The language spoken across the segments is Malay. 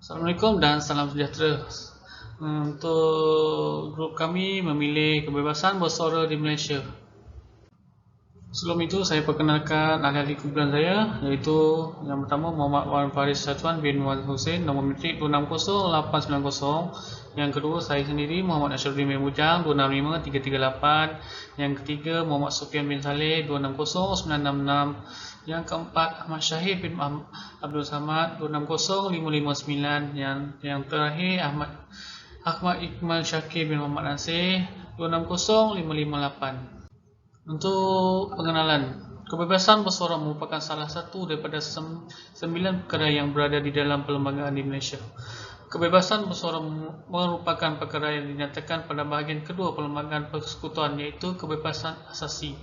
Assalamualaikum dan salam sejahtera. Untuk grup kami memilih kebebasan bersuara di Malaysia. Sebelum itu saya perkenalkan ahli-ahli kumpulan saya, iaitu yang pertama Muhammad Wan Faris Syatuan bin Wan Hussein, nombor metrik 260890. Yang kedua saya sendiri Muhammad Nasruddin bin Bujang 265338. Yang ketiga Muhammad Sufian bin Saleh 260966. Yang keempat Ahmad Syahid bin Abdul Samad 260559. Yang terakhir Ahmad Iqmal Syakir bin Muhammad Nasir 260558. Untuk pengenalan, kebebasan bersuara merupakan salah satu daripada 9 perkara yang berada di dalam perlembagaan di Malaysia. Kebebasan bersuara merupakan perkara yang dinyatakan pada bahagian kedua Perlembagaan Persekutuan, iaitu kebebasan asasi.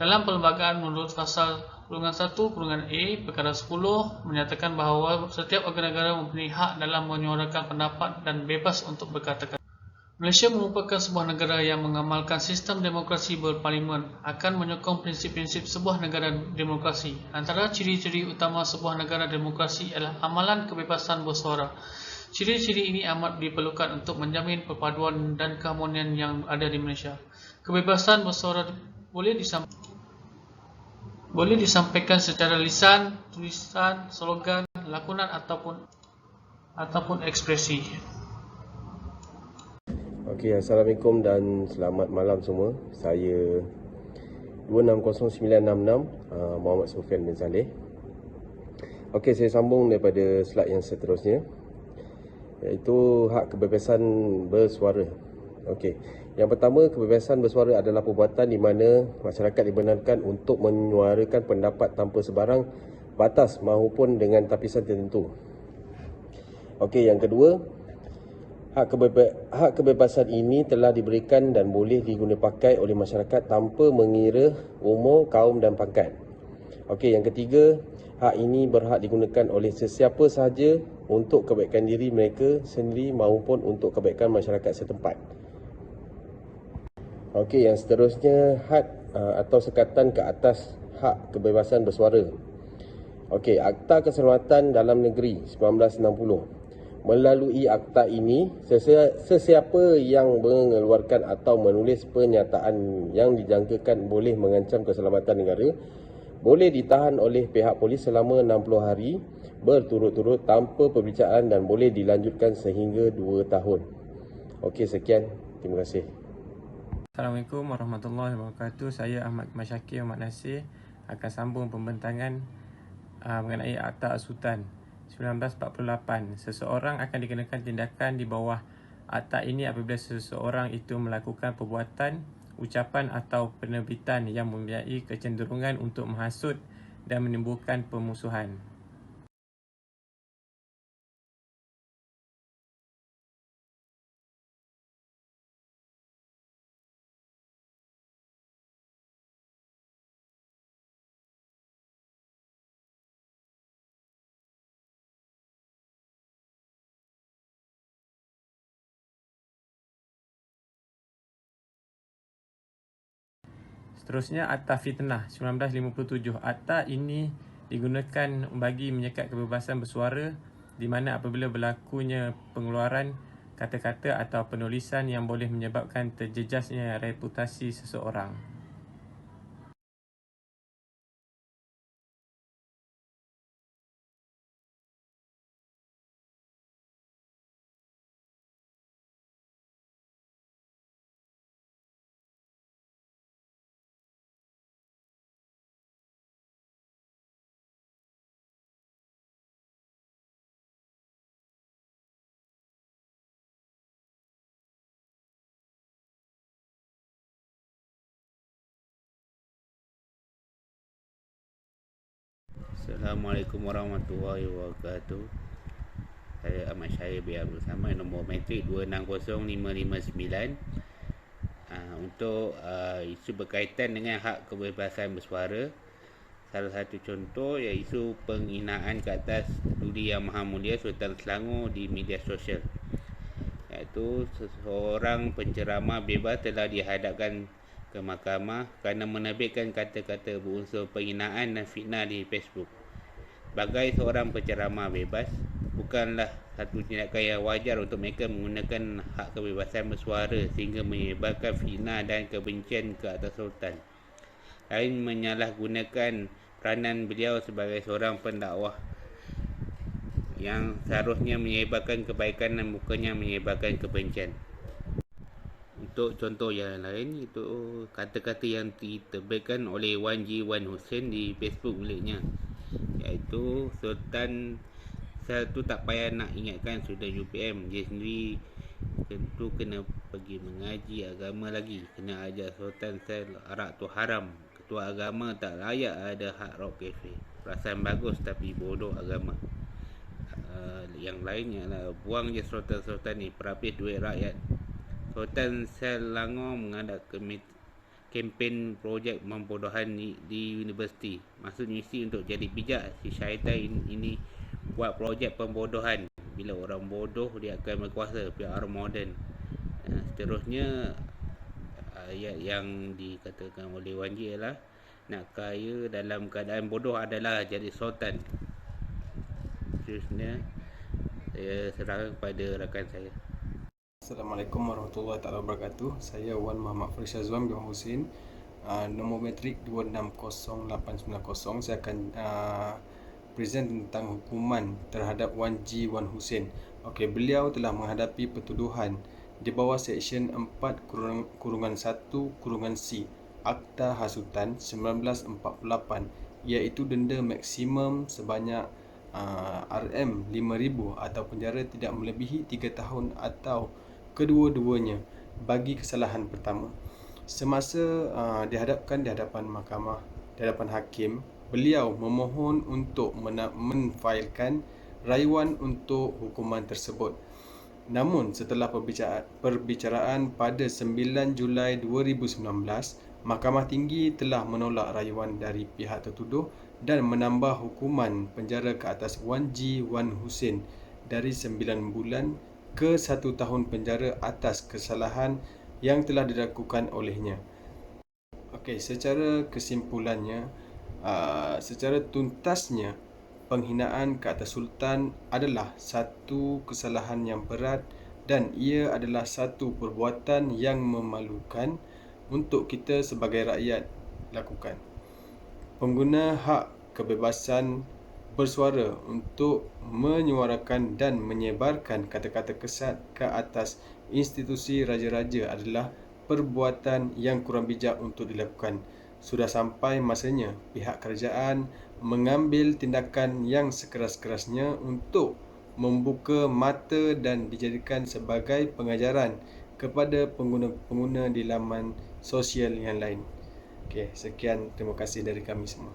Dalam perlembagaan menurut Fasal Kurungan 1 Kurungan A Perkara 10 menyatakan bahawa setiap warga negara mempunyai hak dalam menyuarakan pendapat dan bebas untuk berkata-kata. Malaysia merupakan sebuah negara yang mengamalkan sistem demokrasi berparlimen, akan menyokong prinsip-prinsip sebuah negara demokrasi. Antara ciri-ciri utama sebuah negara demokrasi ialah amalan kebebasan bersuara. Ciri-ciri ini amat diperlukan untuk menjamin perpaduan dan keharmonian yang ada di Malaysia. Kebebasan bersuara boleh disampaikan secara lisan, tulisan, slogan, lakonan ataupun ekspresi. Okey, Assalamualaikum dan selamat malam semua. Saya 260966 Muhammad Sufian bin Saleh. Okey, saya sambung daripada slide yang seterusnya, iaitu hak kebebasan bersuara. Okey, yang pertama, kebebasan bersuara adalah perbuatan di mana masyarakat dibenarkan untuk menyuarakan pendapat tanpa sebarang batas maupun dengan tapisan tertentu. Okey, yang kedua, hak kebebasan ini telah diberikan dan boleh digunapakai oleh masyarakat tanpa mengira umur, kaum dan pangkat. Okey, yang ketiga, hak ini berhak digunakan oleh sesiapa sahaja untuk kebaikan diri mereka sendiri maupun untuk kebaikan masyarakat setempat. Okey, yang seterusnya, had atau sekatan ke atas hak kebebasan bersuara. Okey, Akta Keselamatan Dalam Negeri 1960. Melalui akta ini, sesiapa yang mengeluarkan atau menulis pernyataan yang dijangkakan boleh mengancam keselamatan negara, boleh ditahan oleh pihak polis selama 60 hari berturut-turut tanpa perbicaraan dan boleh dilanjutkan sehingga 2 tahun. Okey, sekian. Terima kasih. Assalamualaikum warahmatullahi wabarakatuh. Saya Ahmad Iqmal Syakir Muhammad Nasir akan sambung pembentangan mengenai Akta Sultan 1948. Seseorang akan dikenakan tindakan di bawah akta ini apabila seseorang itu melakukan perbuatan, ucapan atau penerbitan yang mempunyai kecenderungan untuk menghasut dan menimbulkan permusuhan. Seterusnya, Akta Fitnah 1957. Akta ini digunakan bagi menyekat kebebasan bersuara di mana apabila berlakunya pengeluaran kata-kata atau penulisan yang boleh menyebabkan terjejasnya reputasi seseorang. Assalamualaikum warahmatullahi wabarakatuh. Saya Ahmad Syahid bin Abdul Samad, nombor metrik 260559. Untuk isu berkaitan dengan hak kebebasan bersuara, salah satu contoh iaitu penghinaan ke atas Duli Yang Maha Mulia Sultan Selangor di media sosial, iaitu seseorang penceramah bebas telah dihadapkan ke mahkamah kerana menerbitkan kata-kata berunsur penghinaan dan fitnah di Facebook. Sebagai seorang penceramah bebas, bukanlah satu tindakan yang wajar untuk mereka menggunakan hak kebebasan bersuara sehingga menyebarkan fitnah dan kebencian ke atas sultan. Lain menyalahgunakan peranan beliau sebagai seorang pendakwah yang seharusnya menyebarkan kebaikan dan bukannya menyebarkan kebencian. Untuk contoh yang lain, itu kata-kata yang diterbitkan oleh Wan Ji Wan Hussein di Facebook miliknya, iaitu Sultan Sel tu tak payah nak ingatkan sudah UPM, dia sendiri tentu kena pergi mengaji agama lagi, kena ajar Sultan Sel arak tu haram, ketua agama tak layak ada hak rock cafe, perasaan bagus tapi bodoh agama. Yang lainnya lah, buang je sultan-sultan ni, perapis duit rakyat. Sultan Selangor mengadap kempen projek pembodohan di universiti. Maksud misi untuk jadi bijak, si syaitan ini buat projek pembodohan. Bila orang bodoh dia akan berkuasa, pihak orang moden. Seterusnya ayat yang dikatakan oleh Wan Ji ialah nak kaya dalam keadaan bodoh adalah jadi sultan. Seterusnya saya serahkan kepada rakan saya. Assalamualaikum warahmatullahi wabarakatuh. Saya Wan Muhammad Faris Azwan bin Hussein, nombor metrik 260890. Saya akan present tentang hukuman terhadap Wan Ji Wan Hussein. Okey, beliau telah menghadapi pertuduhan di bawah Seksyen 4-1-C Akta Hasutan 1948, iaitu denda maksimum sebanyak RM5,000 atau penjara tidak melebihi 3 tahun atau kedua-duanya bagi kesalahan pertama. Semasa dihadapkan di hadapan mahkamah, di hadapan hakim, beliau memohon untuk menfailkan rayuan untuk hukuman tersebut. Namun setelah perbicaraan pada 9 Julai 2019, Mahkamah Tinggi telah menolak rayuan dari pihak tertuduh dan menambah hukuman penjara ke atas Wan Ji Wan Hussein dari 9 bulan ke 1 tahun penjara atas kesalahan yang telah dilakukan olehnya. Okey, secara kesimpulannya, secara tuntasnya, penghinaan ke atas Sultan adalah satu kesalahan yang berat dan ia adalah satu perbuatan yang memalukan untuk kita sebagai rakyat lakukan. Pengguna hak kebebasan bersuara untuk menyuarakan dan menyebarkan kata-kata kesat ke atas institusi raja-raja adalah perbuatan yang kurang bijak untuk dilakukan. Sudah sampai masanya pihak kerajaan mengambil tindakan yang sekeras-kerasnya untuk membuka mata dan dijadikan sebagai pengajaran kepada pengguna-pengguna di laman sosial yang lain. Okey, sekian, terima kasih dari kami semua.